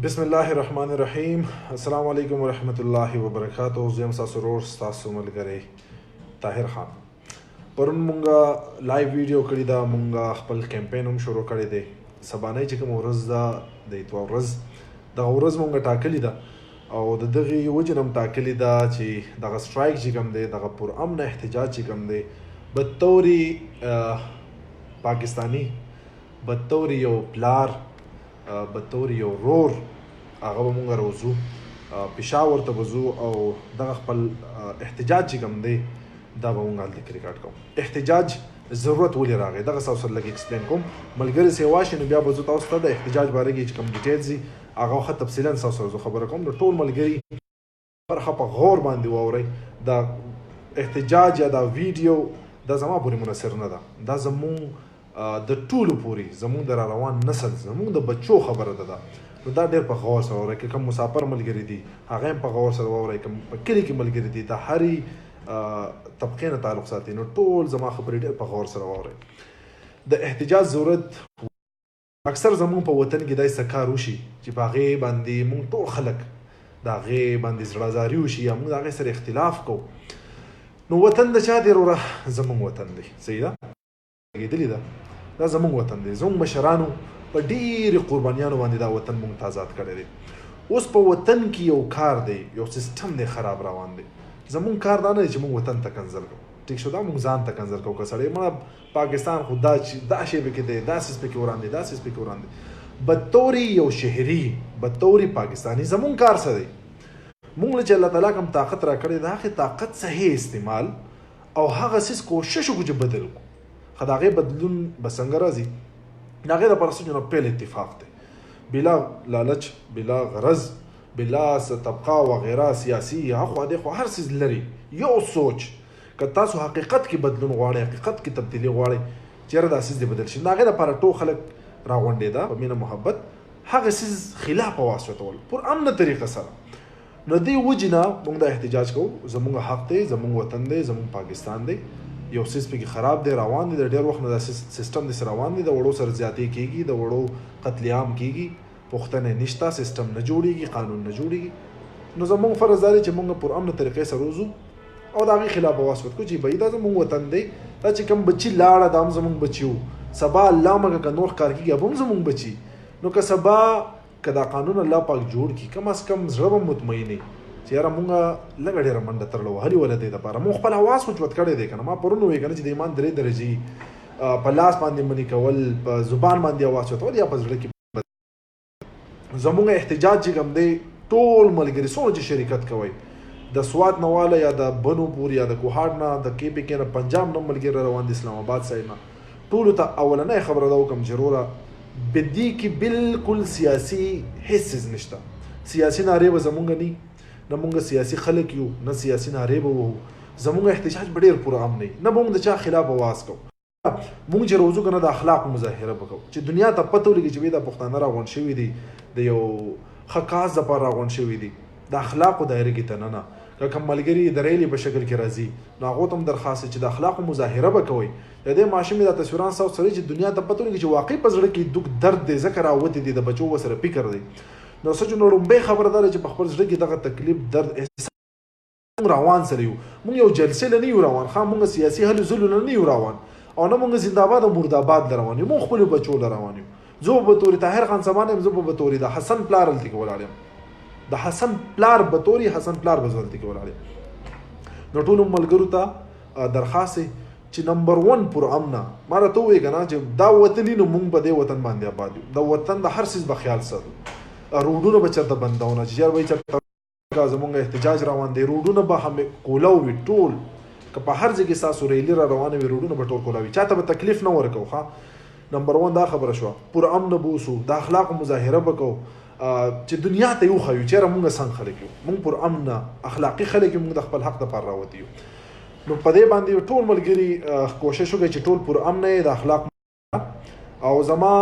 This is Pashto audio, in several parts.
بسم الله الرحمن الرحیم. السلام علیکم ورحمت الله وبرکاتو. زم تاسو ورور تاسو ملګری طاهر خان. پرون مونږه لایو ویډیو کړی دا، مونږه خپل کمپاین هم شروع کړی دی. سبانه چې کوم ورځ دا د اتوار ورځ د ورځ مونږه ټاکلی دا او د دغه وجنم ټاکلی دا چې دغه سټرایک چې کوم دی، دغه پر امن احتجاج چې کوم دی، بطوري پاکستانی، بطوري یو پلار، بطور یو رور هغه به مونږ روزو پېښور ته به ځو او دغه خپل احتجاج چې کوم دی دا به مونږ هلته ریکارډ کوو. احتجاج ضرورت ولې راغی دغه تاسو سره لږ ایکسپلین کوم. ملګري سیوا شي نو بیا به زه تاسو ته د احتجاج باره کې چې کوم ډیټیلز دي هغه ښه تفصیلا تاسو سره زه خبره کوم. د ټول ملګري برخه په غور باندې واورئ. دا احتجاج یا دا ویډیو دا زما پورې منحصر نه ده، دا زمونږ د ټولو پورې، زمونږ د روان نسل، زمونږ د بچو خبره ده. نو دا ډېر په غور سره واورئ. که کوم مسافر ملګري دي هغه هم په غور سره واورئ. کوم په کلي کې ملګري دي د هرې طبقې نه تعلق ساتي نو ټول زما خبرې ډېر په غور سره واورئ. د احتجاج ضرورت اکثر زمونږ په وطن کې داسې کار وشي چې په هغې باندې مونږ ټول خلک د هغې باندې زړهزاري وشي یا مونږ د هغې سره اختلاف کوو. نو وطن د چا دی وروره؟ زمونږ وطن دی. صحیح ده؟ لګېدلې ده. دا زمونږ وطن دی. زمونږ مشرانو په ډېرې قربانیانو باندې دا وطن مونږ ته آزاد کړی دی. اوس په وطن کې یو کار دی، یو سیستم دی خراب روان دی. زمونږ کار دا نه دی چې مونږ وطن ته کنځل کوو. ټیک شو، دا مونږ ځان ته کنځل کوو. که سړی مړه پاکستان خو دا شی پکې دی، دا څیز پکې وران دی، دا څیز پکې وران دی. بطوري یو شهري، بطوري پاکستاني زمونږ کار څه دی؟ مونږ له چې الله تعالی کوم طاقت را کړی د هغې طاقت صحیح استعمال او هغه څیز کوشش وکړو چې بدل کړو. خو د هغې بدلون به څنګه راځي؟ د هغې دپاره څه نه پیل اتفاق دی، بلا لالچ، بلا غرض، بلا طبقه وغیره سیاسي هخوا دېخوا هر څیز لري. یو سوچ که تاسو حقیقت کې بدلون غواړئ، حقیقت کې تبدیلي غواړئ چې یاره دا څیز دې بدل شي، نو د هغې دپاره ټول خلک راغونډېده په مینه محبت هغه څیز خلاف واچوتول پر امنه طریقه سره. نو دې وجې نه موږ دا احتجاج کوو. زموږ حق دی، زموږ وطن دی، زموږ پاکستان دی. یو څیز پکې خراب دی، روان دی، د ډېر وخت نه دا سیستم داسې روان دی، د وړو سره زیاتې کېږي، د وړو قتل عام کېږي، پوښتنې نشته، سیستم نه جوړېږي، قانون نه جوړېږي. نو زموږ فرض دا دی چې موږ پر امنه طریقې سره وځو او د هغې خلاف به واسوت کړو چې بهي دا زموږ وطن دی. دا چې کوم بچي لاړه دا هم زموږ بچي وو. سبا الله مګه که نور کار کېږي به هم زموږ بچي. نو که سبا که دا قانون الله پاک جوړ کړي، کم از کم زړه به مطمئن چې یاره مونږه لږه ډېره منډه ترله وهلې وله دې دپاره مونږ خپل حواس مثبت کړی دی که نه. ما پرون وویل که نه چې د ایمان 3 درجې په لاس باندې منې کول، په زبان باندې حواس چوتول یا په زړه کې. زمونږ احتجاج چې کوم دی ټول ملګري څومره چې شرکت کوئ، د سوات نه واله یا د بنو پور یا د کوهاټ نه، د کې پې کې نه، پنجاب نه ملګري روان دي، اسلام آباد سایډ نه، ټولو ته اولنۍ خبره دا وکړم چې وروره بدې کې بالکل سیاسي هېڅ څیز نشته. سیاسي نارې به زمونږ نه مونږ سیاسي خلک یو، نه سیاسي نارې به وهو. زمونږ احتجاج به ډېر پر امن نه به مونږ د چا خلاف اواز کوو. مونږ چې روزو که نه د اخلاقو مظاهره به کوو چې دنیا ته پته ولګي چې دا پښتانه راغونډ شوي دي، د یو ښه کاز دپاره راغونډ شوي دي، د اخلاقو دایره کې ته نه. که کوم ملګري د ریلې په شکل کې راځي نو هغو ته هم درخواست چې د اخلاقو مظاهره به کوئ. د دې ماشوم دا تصویران ستاسو سره چې دنیا ته پته ولګي چې واقعي په زړه کې دوک درد دی، ځکه راوتې دي، د بچو ورسره فکر دی. نو څه چې نو لومبۍ خبره دا ده چې په خپل زړه کې دغه تکلیف، درد، احساس روان سره یو. مونږ یو جلسې له نه یو روان، ښه مونږ سیاسي هلو ځلو له نه یو روان، او نه مونږ زنده‌باد او مرداباد له روان یو. مونږ خپلو بچو له روان یو. زه به بطورې طاهر خان سمان یم، زه به بطورې د حسن پلار هلته کې ولاړ یم، د حسن پلار بطورې حسن پلار به زه هلته کې ولاړ یم. نو ټولو ملګرو ته درخواست دی چې نمبر 1 پر امنه ما راته ووایې که نه چې دا وطني نو مونږ به دې وطن باندې آباد یو. د وطن د هر څیز به خیال ساتو. روډونه به چېرته بندونه چې یار وایي چېرته زمونږ احتجاج روان دی، روډونه به هم کولاو وي ټول. که په هر ځای کې ستاسو ریلي را روانه وي روډونه به ټول کولاو وي، چاته به تکلیف نه ورکوو. ښه نمبر 1 دا خبره شوه. پر امنه به اوسو، د اخلاقو مظاهره به کوو چې دنیا ته وښیو چې یاره مونږ څنګه خلک یو، مونږ پر امنه اخلاقي خلک یو، مونږ د خپل حق دپاره راوتي یو. نو په دې باندې ټول ملګري کوشش وکړئ چې ټول پر امنه یې د اخلاق. او زما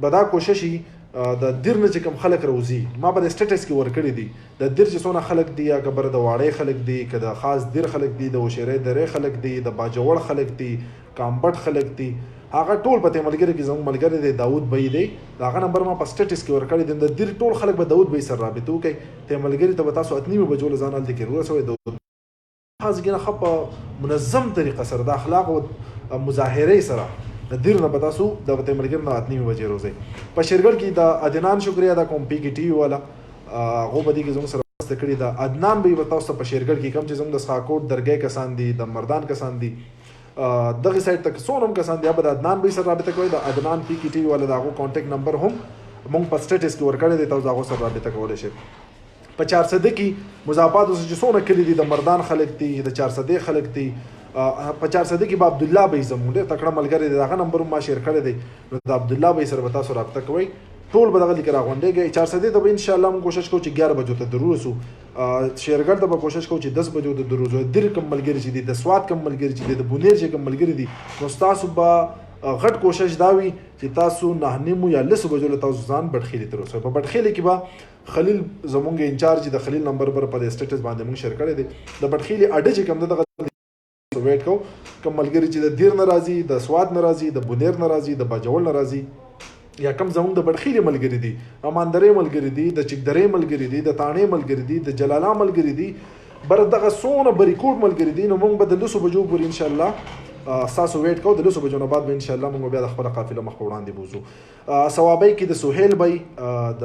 به دا کوشش وي د دیر نه چې کوم خلک روزي، ما به د سټیټس کې ورکړي دي د دیر چې څونه خلک دي، یا که بر د واړی خلک دي، که د خاص دیر خلک دي، د وشیری درې خلک دي، د باجوړ خلک دي، کامبټ خلک دي، هغه ټول په ملګری کې زموږ ملګری دی داود بی دی هغه نمبر ما په سټیټس کې ورکړی دی د دیر ټول خلک به داود بی سره رابطه وکړي ته ملګری ته تاسو اتنیمه بجو ځان هلته کې ورسوي داود خاص کنه خپ منظم طریقه سره د اخلاق او مظاهره سره د دیر نه تاسو د ملګری نه اتنیمه بجې روزي په شیرګل کې د عدنان شکریا د کوم پی کې ټي وی والا هغه بدی کې زموږ سره کړی دا عدنان به تاسو په شیرګل کې کم چې زموږ د سخاکوټ درګې کسان دي د مردان کسان دي دغه سایت تک سونم کسان دی به د عدنان به سره رابطه کوي د عدنان پی کی ټی ولا دغه کانټیکټ نمبر هم مونږ په سټیټس کې ورکړی دی تاسو هغه سره رابطه کولای شئ په 400 کې مضافات اوس چې سونه کلی دي د مردان خلک دي د 400 خلک دي په 400 کې به عبد الله به زموږ ډېر تکړه ملګری دی دغه نمبر ما شیر کړی دی نو د عبد الله به سره تاسو رابطه کوي ټول به دغه لیکره غونډېږي 400 ته به ان شاء الله موږ کوشش کوو چې 11 بجو ته دروسو شیرګل ته به کوشش کوو چې 10 بجو ته دروسو در کم ملګری چې دي د سواد کم ملګری چې دي د بونیر چې کم ملګری دي نو تاسو به غټ کوشش دا وي چې تاسو 9 یا 10 بجو له تاسو ځان بټخېلي تر اوسه په بټخېلي کې به خلیل زمونږ انچارج د خلیل نمبر پر سټیټس باندې موږ شیر کړی دی د بټخېلي اډه چې کم دغه ویټ کو کم ملګری چې د دیر ناراضي د سواد ناراضي د بونیر ناراضي د باجوړ ناراضي یا کم زموږ د بډخیلي ملګری دي اماندرې ملګری دي د چکدرې ملګری دي د تانې ملګری دي د جلالا ملګری دي بر دغه سونه بریکوټ ملګری دي نو موږ به د 200 بجو پورې ان شاء الله تاسو ویټ کوو د 200 بجو نه بعد به ان شاء الله موږ بیا د خپل قافله مخ وړاندې بوزو ثوابای کې د سهیل بای د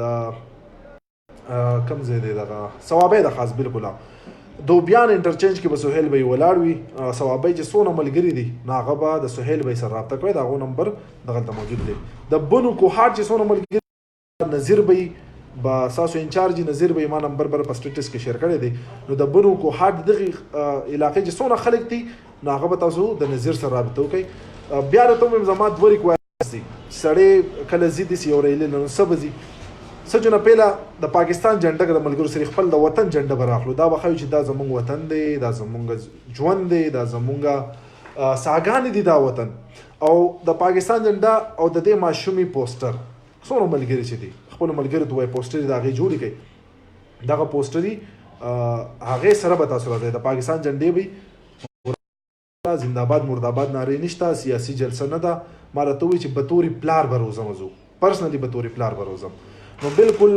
کم زیاده دغه ثوابای د خاص بالکل دوبیان انټرچینج کې به سهیل بای ولاړ وي ثوابای چې سونه ملګری دي ناغه به د سهیل بای سره رابطه کوي دغه نمبر دغه موجود دی د بنو کوهات چې سونه ملګری نذیر بای با ساسو انچارج نذیر بای ما نمبر پر سټیټس کې شیر کړی دی نو د بنو کوهات دغه علاقې چې سونه خلک دي ناغه به تاسو د نذیر سره رابطه وکړي بیا راته زما دوه ریکوایرمنټس دي سړی کله زیدي سی اورېل نو سبزي سجونه پیلا د پاکستان جنډه د ملګرو سره خپل د وطن جنډه براخلو دا بخوي چې دا زمونږ وطن دی دا زمونږ ژوند دی دا زمونږ ساګان دي دا وطن او د پاکستان جنډه او د دې ماشومي پوسټر څونه ملګری چې دي خپل ملګری ته وای پوسټر دا غي جوړی کوي دغه پوسټري هغه سره به تاسو راځي د پاکستان جنډې وي زنده‌باد مرده‌باد ناره نشته سیاسي جلسه نه ده مارته وي چې بطوري پلار بروزم زو پرسنلی بطوري پلار بروزم نو بالکل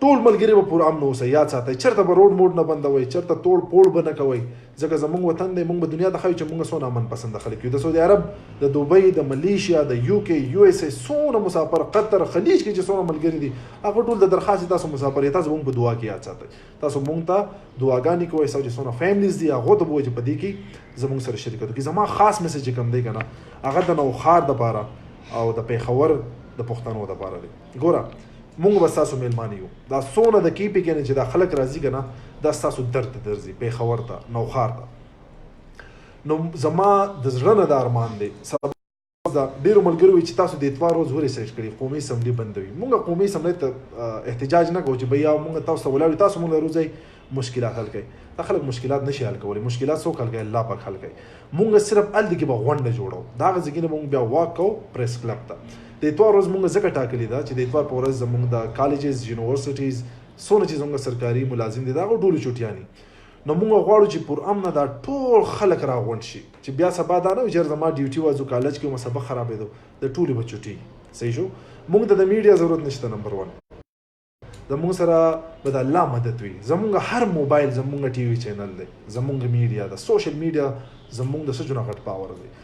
ټول ملګری به پور امن اوسه یاد ساتئ چرته به روډ موډ نه بندوي چرته توړ پوړ به نه کوئ ځکه زموږ وطن دی موږ به دنیا ته ښایو چې موږ څونه امن پسنده خلک یو د سعودي عرب د دوبۍ د ملیشیا د یو کې یو اس ای څونه مسافر قطر خلیج کې چې څونه ملګری دي هغه ټول د درخواست تاسو مسافر یې تاسو موږ په دعا کې یاد ساتئ تاسو موږ ته دعاګانې کوئ چې څونه فیملیز دي هغه ته به وایي چې په دې کې زموږ سره شریکت وکړي زما خاص میسج کوم دی که نه هغه د نوخار دپاره او د پیښور د پښتنو دپاره دی ګوره مونږ به تاسو میلمانه یو دا سونه د کیپی کې نه چې دا خلک راځي کنه دا تاسو درد درځي پیښور ته نوخار ته نو زما د زړه نه د ارمان دی دا ډیرو ملګرو چې تاسو د اتوار روز ورې سرچ کړئ قومي اسمبلی بندوي مونږ قومي اسمبلی ته احتجاج نه کوو چې بیا مونږ تاسو ولاړ تاسو مونږ روزي مشکلات حل کړئ دا خلک مشکلات نشي حل کولی مشکلات څوک حل کوي الله پاک حل کوي مونږ صرف ال دې کې به غونډه جوړو دا غځګینه مونږ بیا واک کوو پریس کلب ته د اتوار روز مونږ ځکه ټاکلی دا چې د اتوار په ورځ زمونږ د کالجز یونیورسټیز څونه چې زمونږ سرکاري ملازم دي دا ټولې چوټیانې نو مونږ غواړو چې پر امنه دا ټول خلک راغونډ شي چې بیا سبا دا نه وي چې زما ډیوټي وازو کالج کې مو سبق خرابېدو د ټولې به چوټي صحیح شو مونږ ته د میډیا ضرورت نشته نمبر 1 زمونږ سره به د الله مدد وي زمونږ هر موبایل زمونږ ټي وي چینل دی زمونږ میډیا د سوشل میډیا زمونږ د سجونه غټ پاور دی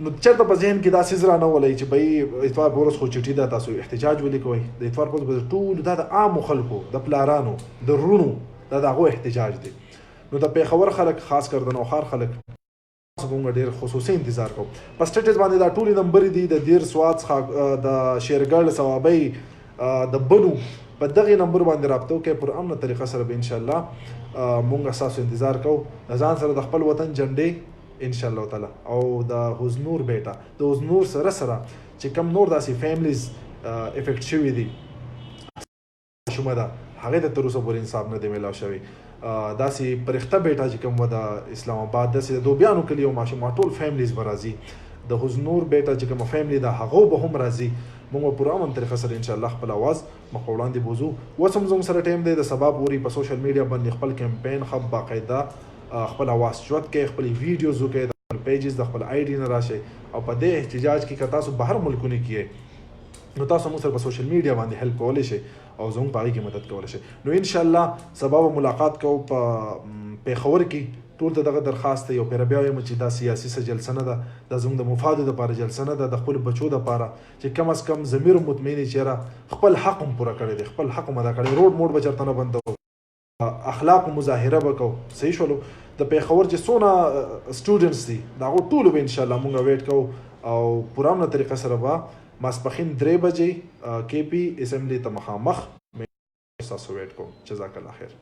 نو چرته په ذهن کې دا سیزرا نه ولای چې به اتوار پورس خو چټي دا تاسو احتجاج ولیکوي د اتوار پورس به ټول دا د عام خلکو د پلارانو د رونو دا دغه احتجاج دی نو د پیښور خلک خاص کر د نوخار خلک څنګه ډیر خصوصي انتظار کوم په سټیټس باندې دا ټول نمبر دي د دیر سواد د شیرګل ثوابي د بنو په دغه نمبر باندې رابطه وکړئ پر امنه طریقه سره به ان شاء الله مونږ اساس انتظار کوو ځان سره د خپل وطن جنډې ان شاء الله تعالی او د حزنور بیٹا د حزنور سره چې کم نور داسې فیملیز افیکټ شوي دي شومه ده هغه د تر اوسه پورې انصاف نه دی میلاو شوی داسې پرخته بیٹا چې کوم د اسلام آباد داسې دوبیانو کلیو ماشوم ټول فیملیز به راځي د حزنور بیٹا چې کوم فیملی ده هغه به هم راځي موږ په امن طریقه سره ان شاء الله خپل आवाज مخ وړاندې بوزو وسم زوم سره ټیم دی د سبا پوری په سوشل میډیا باندې خپل کمپاین خپ باقاعده خپل आवाज چوت کې خپل ویډیوز وکړي د خپل پیجز د خپل آی ډی نه راشي او په دې احتجاج کې که تاسو بهر ملکونه کې نو تاسو موږ سره په سوشل میډیا باندې هیلپ کولی شئ او زموږ په هغې کې مدد کولی شئ. نو انشاءالله سبا به ملاقات کوو په پېښور کې. ټول ته دغه درخواست دی او پیر بیا وایم چې دا سیاسي څه جلسه نه ده، دا زموږ د مفادو دپاره جلسه نه ده، د خپلو بچو دپاره چې کم از کم ضمیر مطمئن وي چې یاره خپل حق هم پوره کړی دی، خپل حق هم ادا کړی. روډ موډ به چېرته نه بندوو، اخلاق مظاهره به کوو. صحیح شولو. د پېښور چې څونه سټوډنټس دي د هغو ټولو به انشاءالله مونږ ویټ کوو او پوره امنه طریقه سره به ماسپښین 3 بجې کې پي اسمبلي ته مخامخ ستاسو ویټ کوم. جزاک الله خیر.